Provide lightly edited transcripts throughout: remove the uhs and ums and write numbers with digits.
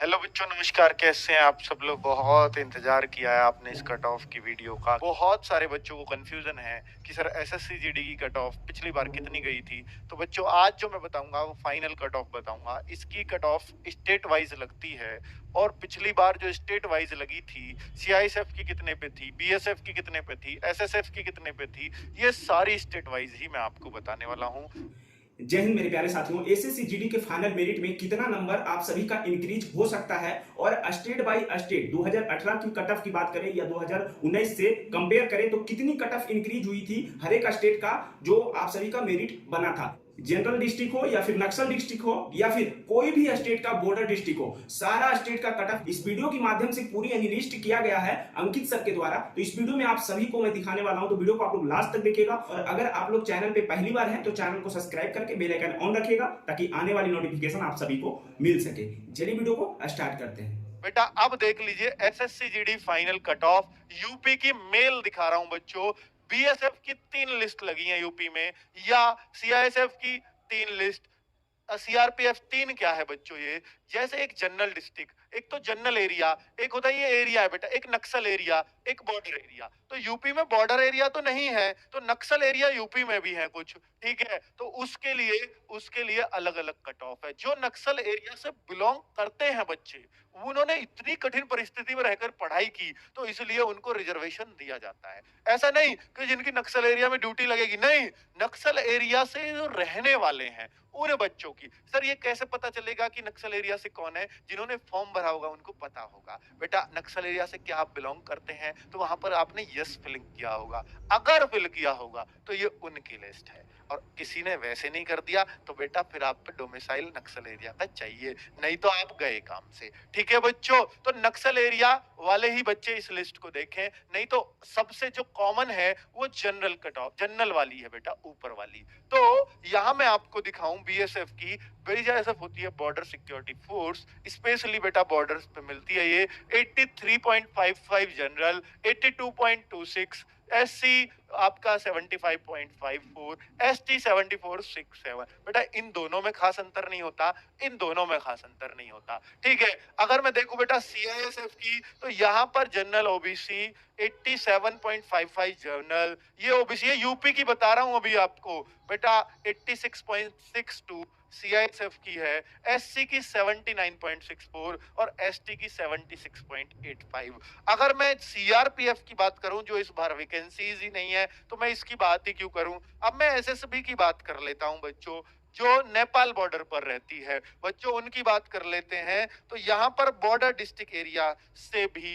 Hello बच्चों, नमस्कार। कैसे हैं आप सब लोग? बहुत इंतजार किया है आपने इस कट ऑफ की वीडियो का। बहुत सारे बच्चों को कंफ्यूजन है कि सर एसएससी जीडी की कट ऑफ पिछली बार कितनी गई थी। तो बच्चों, आज जो मैं बताऊंगा वो फाइनल कट ऑफ बताऊंगा। इसकी कट ऑफ स्टेट वाइज लगती है और पिछली बार जो स्टेट वाइज लगी थी, सीआईएसएफ की कितने पे थी, बीएसएफ की कितने पे थी, एसएसएफ की कितने पे थी, ये सारी स्टेट वाइज ही मैं आपको बताने वाला हूँ। जय हिंद मेरे प्यारे साथियों। एसएससी जीडी के फाइनल मेरिट में कितना नंबर आप सभी का इंक्रीज हो सकता है और स्टेट बाय स्टेट 2018 की कट ऑफ की बात करें या 2019 से कंपेयर करें तो कितनी कट ऑफ इंक्रीज हुई थी हर एक स्टेट का जो आप सभी का मेरिट बना था। जनरल डिस्ट्रिक्ट हो या फिर नक्सल डिस्ट्रिक्ट हो या फिर कोई भी स्टेट का बॉर्डर डिस्ट्रिक्ट हो, सारा स्टेट का कट ऑफ इस वीडियो के माध्यम से पूरी एनालिस्ट किया गया है अंकित सर के द्वारा। तो इस वीडियो में आप सभी को मैं दिखाने वाला हूं, तो वीडियो को आप लोग लास्ट तक देखिएगा और अगर आप लोग चैनल पे पहली बार हैं तो चैनल को सब्सक्राइब करके बेल आइकन ऑन रखिएगा ताकि आने वाली नोटिफिकेशन आप सभी को मिल सके। चलिए वीडियो को स्टार्ट करते हैं। बेटा अब देख लीजिए SSC GD final cut off UP की मेल दिखा रहा हूं बच्चों। बीएसएफ की 3 लिस्ट लगी है यूपी में, या सीआईएसएफ की 3 लिस्ट। सीआरपीएफ 3 क्या है बच्चों? ये जैसे एक जनरल डिस्ट्रिक्ट, एक तो जनरल एरिया, एक होता है ये एरिया है बेटा, एक नक्सल एरिया, एक बॉर्डर एरिया। तो यूपी में बॉर्डर एरिया तो नहीं है, तो नक्सल एरिया यूपी में भी है कुछ, ठीक है। तो उसके लिए अलग अलग कट ऑफ है। जो नक्सल एरिया से बिलोंग करते हैं बच्चे, उन्होंने इतनी कठिन परिस्थिति में रहकर पढ़ाई की, तो इसलिए उनको रिजर्वेशन दिया जाता है। ऐसा नहीं कि जिनकी नक्सल एरिया में ड्यूटी लगेगी, नहीं, नक्सल एरिया से जो रहने वाले हैं उन बच्चों की। सर ये कैसे पता चलेगा कि नक्सल एरिया से कौन है? जिन्होंने फॉर्म भरा होगा उनको पता होगा। बेटा नक्सल एरिया से क्या आप बिलोंग करते हैं, तो वहां पर आपने यस फिलिंग किया होगा। अगर फिल किया होगा तो ये उनकी लिस्ट है, और किसी ने वैसे नहीं कर दिया तो बेटा फिर आप पे डोमिसाइल नक्सल एरिया का चाहिए, नहीं तो आप गए काम से। ठीक है बच्चों, तो नक्सल एरिया वाले ही बच्चे इस लिस्ट को देखें, नहीं तो सबसे जो कॉमन है वो जनरल कट ऑफ, जनरल वाली है बेटा, ऊपर वाली। तो यहां मैं आपको दिखाऊं बीएसएफ की। बीएसएफ होती है बॉर्डर सिक्योरिटी फोर्स, स्पेशली बेटा बॉर्डर्स पे मिलती है ये। 83.55 जनरल, 82.26 एससी आपका 75.54, एसटी 74.67। बेटा इन दोनों में खास अंतर नहीं होता, इन दोनों में खास अंतर नहीं होता, ठीक है। अगर मैं देखूं बेटा सीआईएसएफ की, तो यहाँ पर जनरल ओबीसी 87.55 जनरल, ये ओबीसी है। यूपी की बता रहा हूं अभी आपको बेटा, 86.62 सीआईएसएफ की है। एससी की 79.64 और एसटी की 76.85। अगर मैं सीआरपीएफ की बात करूं, जो इस बार वैकेंसीज ही नहीं है, तो मैं इसकी बात ही क्यों करूं। अब मैं एसएसबी की बात कर लेता हूं बच्चों, जो नेपाल बॉर्डर पर रहती है बच्चों, उनकी बात कर लेते हैं। तो यहाँ पर बॉर्डर डिस्ट्रिक्ट एरिया से भी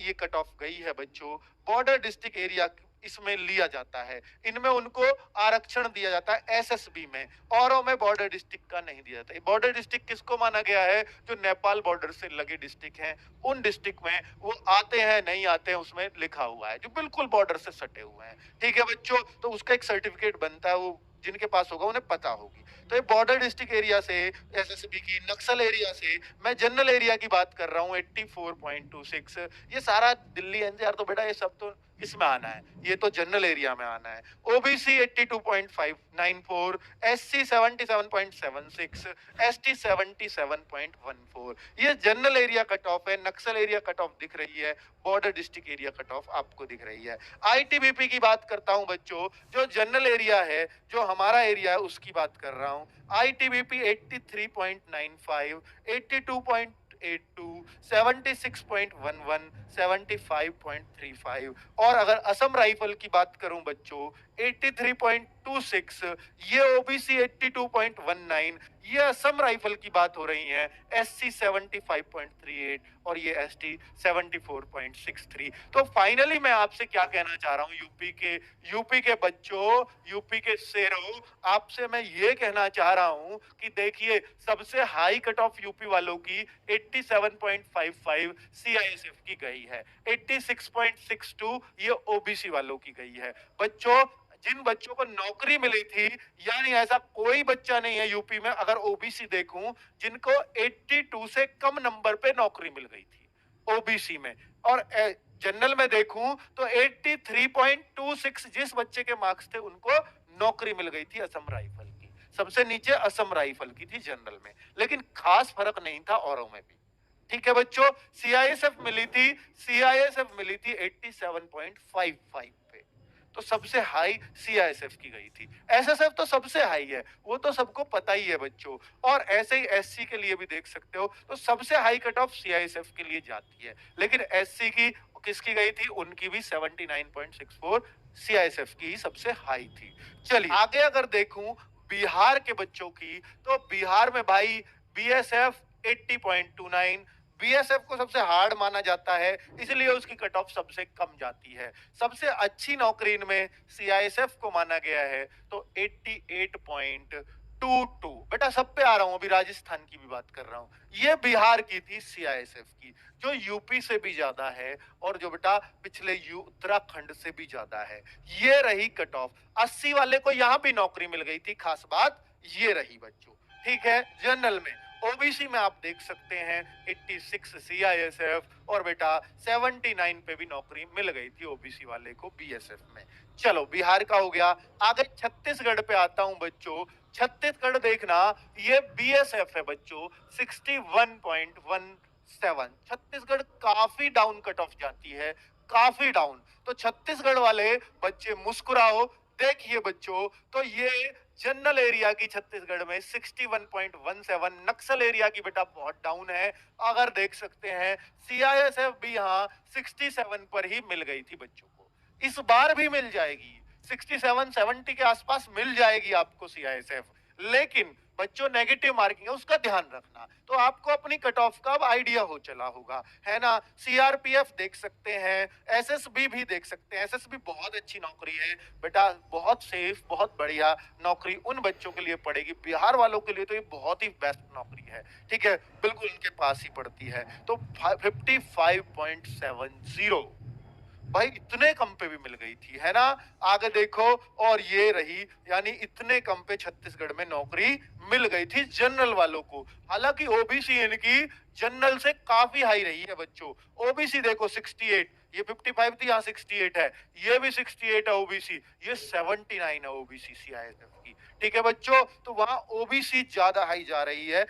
ये कट ऑफ गई है बच्चों। बॉर्डर डिस्ट्रिक्ट एरिया इसमें लिया जाता है, इनमें उनको आरक्षण दिया जाता है एसएसबी में, औरों में बॉर्डर डिस्ट्रिक्ट का नहीं दिया जाता। बॉर्डर डिस्ट्रिक्ट किसको माना गया है? जो नेपाल बॉर्डर से लगे डिस्ट्रिक्ट हैं, उन डिस्ट्रिक्ट में वो आते हैं नहीं आते हैं उसमें लिखा हुआ है, जो बिल्कुल बॉर्डर से सटे हुए हैं, ठीक है बच्चों। तो उसका एक सर्टिफिकेट बनता है, वो जिनके पास होगा उन्हें पता होगी। तो ये बॉर्डर डिस्ट्रिक्ट एरिया से, एसएसबी की नक्सल एरिया से, मैं जनरल एरिया की बात कर रहा हूँ 84.26। ये सारा दिल्ली एनसीआर तो बेटा ये सब तो इसमें आना है, ये तो जनरल एरिया में आना है। OBC 82.594, SC 77.76, ST 77.14। ये जनरल एरिया कट ऑफ है। नक्सल एरिया कट ऑफ दिख रही है, border district area cut off आपको दिख रही है। आईटीबीपी की बात करता हूं बच्चों, जो जनरल एरिया है, जो हमारा एरिया है, उसकी बात कर रहा हूं। आईटीबीपी 83.95, 82.82, 76.11, 75.35। और अगर असम राइफल की बात करूं बच्चों, 83.26, ये ओबीसी 82.19, ये असम राइफल की बात हो रही है। एससी 75.38 और ये एसटी 74.63। तो फाइनली मैं आपसे क्या कहना चाह रहा हूं, यूपी के बच्चों, यूपी के शेरों, आपसे मैं ये कहना चाह रहा हूं कि देखिए सबसे हाई कट ऑफ यूपी वालों की 87.55 सीआईएसएफ की गई है, 86.62 ये ओबीसी वालों की गई है बच्चों। जिन बच्चों को नौकरी मिली थी, यानी ऐसा कोई बच्चा नहीं है यूपी में, अगर ओबीसी देखूं, जिनको 82 से कम नंबर पे नौकरी मिल गई थी ओबीसी में। और जनरल में देखूं तो 83.26 जिस बच्चे के मार्क्स थे उनको नौकरी मिल गई थी असम राइफल की। सबसे नीचे असम राइफल की थी जनरल में, लेकिन खास फर्क नहीं था औरों में भी, ठीक है बच्चों, सीआईएसएफ मिली थी 87.55 पे, तो सबसे हाई सीआईएसएफ की गई थी। एसएसएफ तो सबसे हाई है, वो तो सबको पता ही है बच्चों। और ऐसे ही एससी के लिए भी देख सकते हो, तो सबसे हाई कट ऑफ सीआईएसएफ के लिए जाती है, लेकिन एससी की किसकी गई थी, उनकी भी 79.64 सीआईएसएफ की ही सबसे हाई थी। चलिए आगे अगर देखूं बिहार के बच्चों की, तो बिहार में भाई बीएसएफ 80.29, बीएसएफ को सबसे हार्ड माना जाता है, इसलिए उसकी कट ऑफ सबसे कम जाती है। सबसे अच्छी नौकरी इनमें सीआईएसएफ को माना गया है, तो 88.22। बेटा सब पे आ रहा हूं, अभी राजस्थान की भी बात कर रहा हूं। ये बिहार की थी सीआईएसएफ की, जो यूपी से भी ज्यादा है, और जो बेटा पिछले उत्तराखंड से भी ज्यादा है। ये रही कट ऑफ। 80 वाले को यहां भी नौकरी मिल गई थी, खास बात ये रही बच्चों। ठीक है, जनरल में ओबीसी में आप देख सकते हैं 86 सीआईएसएफ, और बेटा 79 पे भी नौकरी मिल गई थी ओबीसी वाले को बीएसएफ में। चलो बिहार का हो गया, आगे छत्तीसगढ़ पे आता हूं बच्चों। छत्तीसगढ़ देखना, ये बीएसएफ है बच्चों 61.17। छत्तीसगढ़ काफी डाउन कट ऑफ जाती है, काफी डाउन। तो छत्तीसगढ़ वाले बच्चे मुस्कुराओ, देखिए बच्चों, तो ये जनरल एरिया की छत्तीसगढ़ में 61.17, नक्सल एरिया की बेटा बहुत डाउन है। अगर देख सकते हैं सीआईएसएफ भी यहाँ 67 पर ही मिल गई थी बच्चों को, इस बार भी मिल जाएगी 67-70 के आसपास मिल जाएगी आपको सीआईएसएफ। लेकिन बच्चों नेगेटिव मार्किंग है, उसका ध्यान रखना, तो आपको अपनी कट ऑफ का आइडिया हो चला होगा, है ना। सीआरपीएफ देख सकते हैं, एसएसबी भी देख सकते हैं। एसएसबी बहुत अच्छी नौकरी है बेटा, बहुत सेफ, बहुत बढ़िया नौकरी उन बच्चों के लिए पड़ेगी। बिहार वालों के लिए तो ये बहुत ही बेस्ट नौकरी है, ठीक है, बिल्कुल उनके पास ही पड़ती है। तो 55.70 भाई इतने कम पे भी मिल गई थी, है ना। आगे देखो, और ये रही, यानी इतने कम पे छत्तीसगढ़ में नौकरी मिल गई थी जनरल वालों को। हालांकि ओबीसी इनकी जनरल से काफी हाई रही है बच्चों। ओबीसी देखो 68, ये 55 थी, यहाँ 68 है, ये भी 68 है ओबीसी, ये 79 है ओबीसी सीआईएसएफ की। ठीक है बच्चों, तो वहां ओबीसी ज्यादा हाई जा रही है।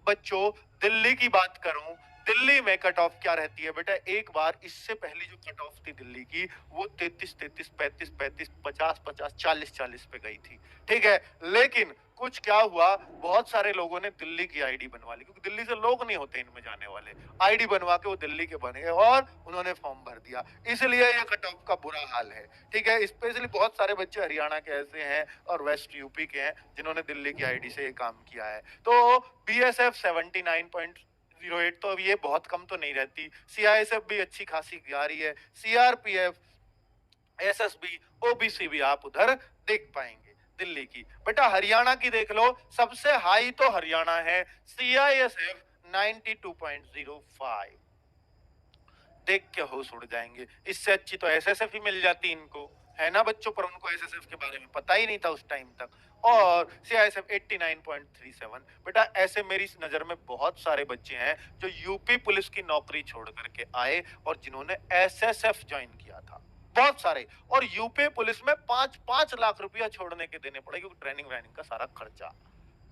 बच्चों दिल्ली की बात करूं, दिल्ली में कट ऑफ क्या रहती है बेटा, एक बार इससे पहली जो कट ऑफ थी दिल्ली की, वो 33, 35, 50, 50, 40 पे गई थी। ठीक है, लेकिन कुछ क्या हुआ, बहुत सारे लोगों ने दिल्ली की आईडी बनवा ली, क्योंकि दिल्ली से लोग नहीं होते इनमें जाने वाले। आईडी बनवा के वो दिल्ली के बने और उन्होंने फॉर्म भर दिया, इसलिए ये कट ऑफ का बुरा हाल है। ठीक है, स्पेशली बहुत सारे बच्चे हरियाणा के ऐसे हैं और वेस्ट यूपी के हैं जिन्होंने दिल्ली की आईडी से ये काम किया है। तो बीएसएफ 79.08, तो अब ये बहुत कम तो नहीं रहती। सीआईएसएफ भी अच्छी खासी जा रही है, सीआरपीएफ, एसएसबी, ओबीसी भी आप उधर देख पाएंगे दिल्ली की। बेटा हरियाणा की देख लो, सबसे हाई तो हरियाणा है, सीआईएसएफ 92.05। देख के होश उड़ जाएंगे, इससे अच्छी तो एसएसएफ ही मिल जाती इनको, है ना बच्चों, पर उनको एसएसएफ के बारे में पता ही नहीं था उस टाइम तक। और सीआईएसएफ 89.37। बेटा ऐसे मेरी नजर में बहुत सारे बच्चे हैं जो यूपी पुलिस की नौकरी छोड़ करके आए और जिन्होंने एसएसएफ ज्वाइन किया था, बहुत सारे। और यूपी पुलिस में 5-5 लाख रुपया छोड़ने के देने पड़े, क्योंकि ट्रेनिंग व्रेनिंग का सारा खर्चा।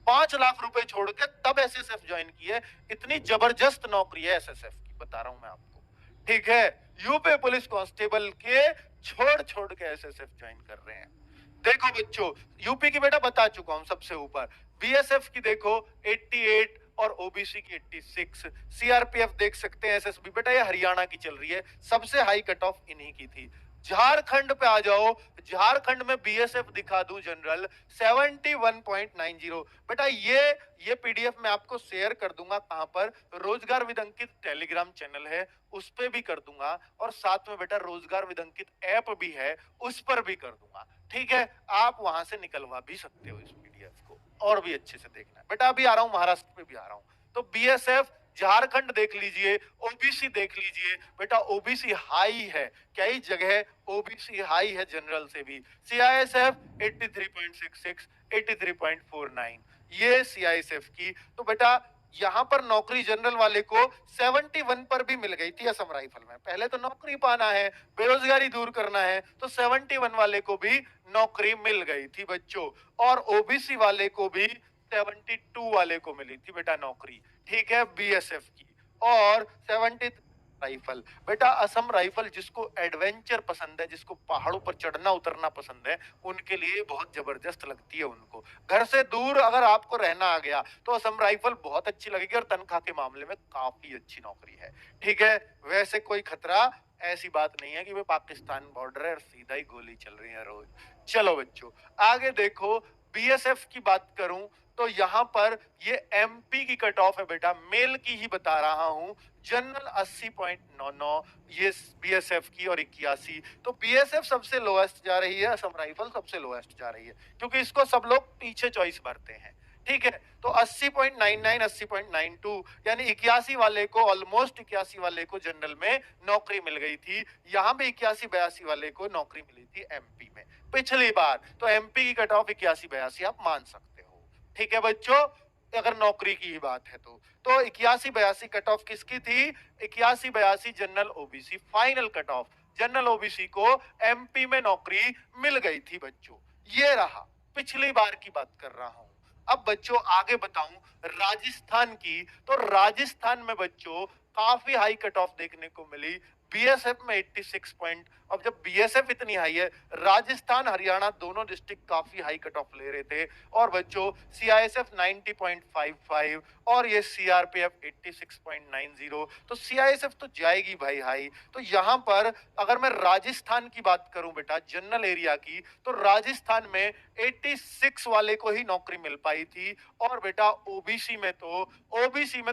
5 लाख रुपए छोड़ के तब एसएसएफ ज्वाइन की है। इतनी जबरदस्त नौकरी है एसएसएफ की, बता रहा हूं मैं आपको। ठीक है, यूपी पुलिस कांस्टेबल के छोड़ छोड़ के एसएसएफ ज्वाइन कर रहे हैं। देखो बच्चों, यूपी की बेटा बता चुका हूं सबसे ऊपर, बीएसएफ की देखो 88 और ओबीसी की 86, सीआरपीएफ देख सकते हैं, एसएसबी बेटा ये हरियाणा की चल रही है, सबसे हाई कट ऑफ इन्हीं की थी। झारखंड पे आ जाओ, झारखंड में बीएसएफ दिखा दूं जनरल 71.90। बेटा ये पीडीएफ मैं आपको शेयर कर दूंगा, कहां पर, रोजगार विदंकित टेलीग्राम चैनल है उस पे भी कर दूंगा, और साथ में बेटा रोजगार विदंकित ऐप भी है उस पर भी कर दूंगा। ठीक है, आप वहां से निकलवा भी सकते हो इस पीडीएफ को, और भी अच्छे से देखना है। बेटा अभी आ रहा हूं महाराष्ट्र पे भी आ रहा हूं, तो बीएसएफ झारखंड देख लीजिए, ओबीसी देख लीजिए। बेटा ओबीसी हाई है, कई जगह ओबीसी हाई है जनरल से भी। सीआईएसएफ 83.66, 83.49, ये सीआईएसएफ की। तो बेटा यहाँ पर नौकरी जनरल वाले को 71 पर भी मिल गई थी असम राइफल में। पहले तो नौकरी पाना है, बेरोजगारी दूर करना है, तो 71 वाले को भी नौकरी मिल गई थी बच्चों। और ओबीसी वाले को भी 72 वाले को मिली थी बेटा नौकरी, ठीक है, बीएसएफ की। और 70 राइफल, बेटा असम राइफल जिसको एडवेंचर पसंद है, जिसको पहाड़ों पर चढ़ना उतरना पसंद है, उनके लिए बहुत जबरदस्त लगती है। उनको घर से दूर अगर आपको रहना आ गया तो असम राइफल बहुत अच्छी लगेगी, और तनख्वाह के मामले में काफी अच्छी नौकरी है, ठीक है। वैसे कोई खतरा ऐसी बात नहीं है कि भाई पाकिस्तान बॉर्डर है और सीधा ही गोली चल रही है रोज। चलो बच्चों आगे देखो, बीएसएफ की बात करूं तो यहाँ पर ये एमपी की कट ऑफ है बेटा, मेल की ही बता रहा हूं। जनरल 80.99, ये बीएसएफ की, और 81। तो बीएसएफ सबसे लोएस्ट जा रही है, असम राइफल सबसे लोएस्ट जा रही है, क्योंकि इसको सब लोग पीछे चॉइस भरते हैं, ठीक है। तो 80.99, 80.92 यानी 81 वाले को, ऑलमोस्ट 81 वाले को जनरल में नौकरी मिल गई थी। यहाँ भी 81-82 वाले को नौकरी मिली थी एमपी में पिछली बार। तो एमपी की कट ऑफ 81-82 आप मान सकते हो, ठीक है बच्चों, अगर नौकरी की ही बात है तो 81-82 कट ऑफ किसकी थी? 81-82 general OBC final cut off. General OBC को एमपी में नौकरी मिल गई थी बच्चों। ये रहा, पिछली बार की बात कर रहा हूं। अब बच्चों आगे बताऊं राजस्थान की, तो राजस्थान में बच्चों काफी हाई कट ऑफ देखने को मिली। बीएसएफ में 86 पॉइंट। अब जब बीएसएफ इतनी हाई है, राजस्थान हरियाणा दोनों डिस्ट्रिक्ट काफी हाई कट ऑफ ले रहे थे। और बच्चों सीआईएसएफ 90.55 और ये सीआरपीएफ 86.90। तो सीआईएसएफ तो जाएगी भाई हाई। तो यहाँ पर अगर मैं राजस्थान की बात करूं बेटा जनरल एरिया की, तो राजस्थान में 86 वाले को ही नौकरी मिल पाई थी। और बेटा ओबीसी में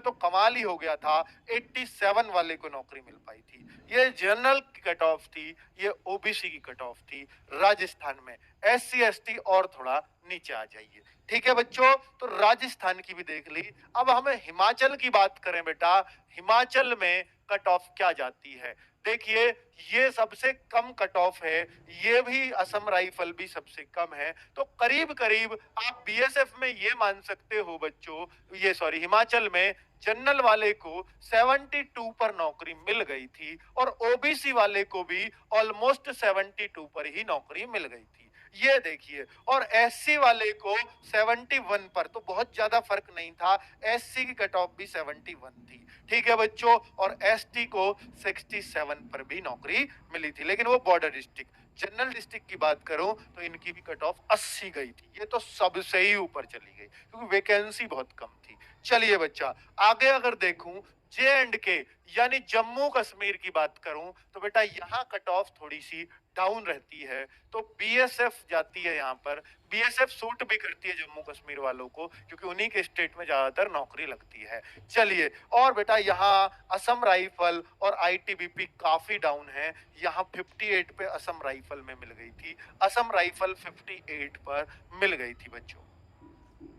तो कमाल ही हो गया था, 87 वाले को नौकरी मिल पाई थी। ये जनरल की कट ऑफ थी, ये ओबीसी की कट ऑफ थी राजस्थान में। एससी एसटी और थोड़ा नीचे आ जाइए, ठीक है बच्चों। तो राजस्थान की भी देख ली। अब हमें हिमाचल की बात करें बेटा, हिमाचल में कट ऑफ क्या जाती है? देखिए ये सबसे कम कट ऑफ है, ये भी असम राइफल भी सबसे कम है। तो करीब करीब आप बीएसएफ में ये मान सकते हो बच्चों, ये सॉरी हिमाचल में जनरल वाले को 72 पर नौकरी मिल गई थी, और ओबीसी वाले को भी ऑलमोस्ट 72 पर ही नौकरी मिल गई थी। ये देखिए, और एससी वाले को 71 पर, तो बहुत ज्यादा फर्क नहीं था। एससी की कट ऑफ भी 71 थी, ठीक है बच्चों। और एसटी को 67 पर भी नौकरी मिली थी, लेकिन वो बॉर्डर डिस्ट्रिक्ट। जनरल डिस्ट्रिक्ट की बात करूं तो इनकी भी कट ऑफ 80 गई थी। ये तो सबसे ही ऊपर चली गई, क्योंकि वैकेंसी बहुत कम थी। चलिए बच्चा आगे अगर देखूं जे एंड के यानी जम्मू कश्मीर की बात करूं, तो बेटा यहाँ कट ऑफ थोड़ी सी डाउन रहती है। तो बीएसएफ जाती है यहाँ पर। बीएसएफ सूट भी करती है जम्मू कश्मीर वालों को, क्योंकि उन्हीं के स्टेट में ज्यादातर नौकरी लगती है। चलिए, और बेटा यहाँ असम राइफल और आईटीबीपी काफी डाउन है। यहाँ 58 पे असम राइफल में मिल गई थी, असम राइफल 58 पर मिल गई थी बच्चों,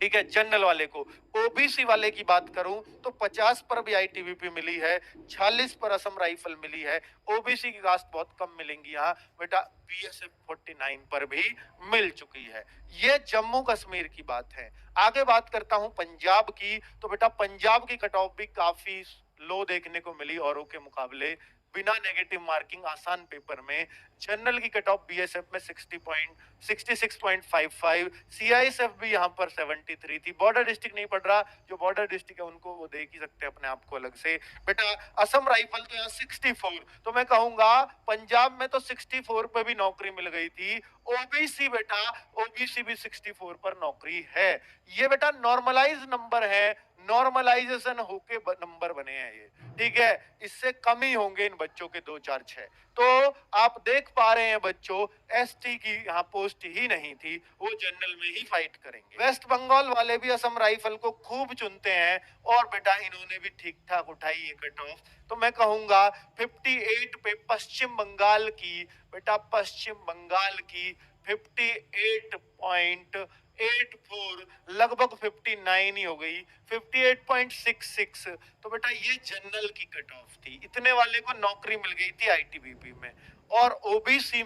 ठीक है। जनरल वाले को, ओबीसी वाले की बात करूं तो 50 पर भी आईटीबीपी मिली है, 46 पर असम राइफल मिली है। ओबीसी की कास्ट बहुत कम मिलेंगी यहाँ बेटा, बीएसएफ 49 पर भी मिल चुकी है। ये जम्मू कश्मीर की बात है। आगे बात करता हूं पंजाब की, तो बेटा पंजाब की कट ऑफ भी काफी लो देखने को मिली औरों के मुकाबले। बिना नेगेटिव मार्किंग आसान पेपर में जनरल की कट ऑफ बीएसएफ में 66.55, सीआईएसएफ भी यहाँ पर 73 थी। बॉर्डर डिस्ट्रिक्ट नहीं पढ़ रहा, जो बॉर्डर डिस्ट्रिक्ट है उनको वो देख ही सकते हैं अपने आप को अलग से। बेटा असम राइफल तो यहाँ 64, तो मैं कहूंगा पंजाब में तो 64 पे भी नौकरी मिल गई थी। ओबीसी बेटा, ओबीसी भी 64 पर नौकरी है। ये बेटा नॉर्मलाइज नंबर है, नॉर्मलाइजेशन होके नंबर बने हैं ये, ठीक है। इससे कम ही होंगे इन बच्चों के 2 4 6। तो आप देख पा रहे हैं बच्चों, एसटी की यहाँ पोस्ट ही नहीं थी, वो जनरल में ही फाइट करेंगे। वेस्ट बंगाल वाले भी असम राइफल को खूब चुनते हैं, और बेटा इन्होंने भी ठीक ठाक उठाई है कट ऑफ। तो मैं कहूंगा 58 पे पश्चिम बंगाल की, बेटा पश्चिम बंगाल की 58.84, लगभग 59 ही हो गई, 58.66। तो बेटा ये जनरल की कट ऑफ थी, इतने वाले को नौकरी मिल गई थी आईटीबीपी में। और ओबीसी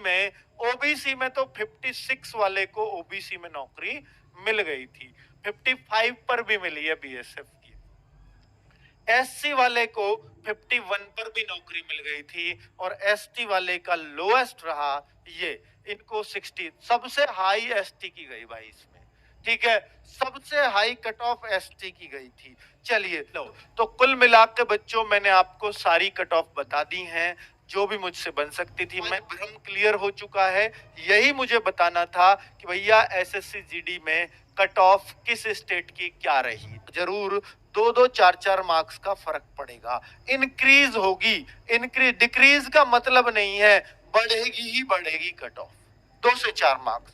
में तो 56 वाले को ओबीसी में नौकरी मिल गई थी, 55 पर भी मिली है बीएसएफ की। एससी वाले को 51 पर भी नौकरी मिल गई थी और एसटी वाले का लोएस्ट रहा ये, इनको 60, सबसे हाई एसटी की गई भाई इसमें, ठीक है, सबसे हाई कट ऑफ एसटी की गई थी। चलिए लो, तो कुल मिला के बच्चों मैंने आपको सारी कट ऑफ बता दी हैं जो भी मुझसे बन सकती थी। मैं भ्रम क्लियर हो चुका है, यही मुझे बताना था कि भैया एसएससी जीडी में कट ऑफ किस स्टेट की क्या रही। जरूर 2-2 4-4 मार्क्स का फर्क पड़ेगा, इंक्रीज होगी, इंक्रीज डिक्रीज का मतलब नहीं है, बढ़ेगी ही बढ़ेगी कट ऑफ 2 से 4 मार्क्स।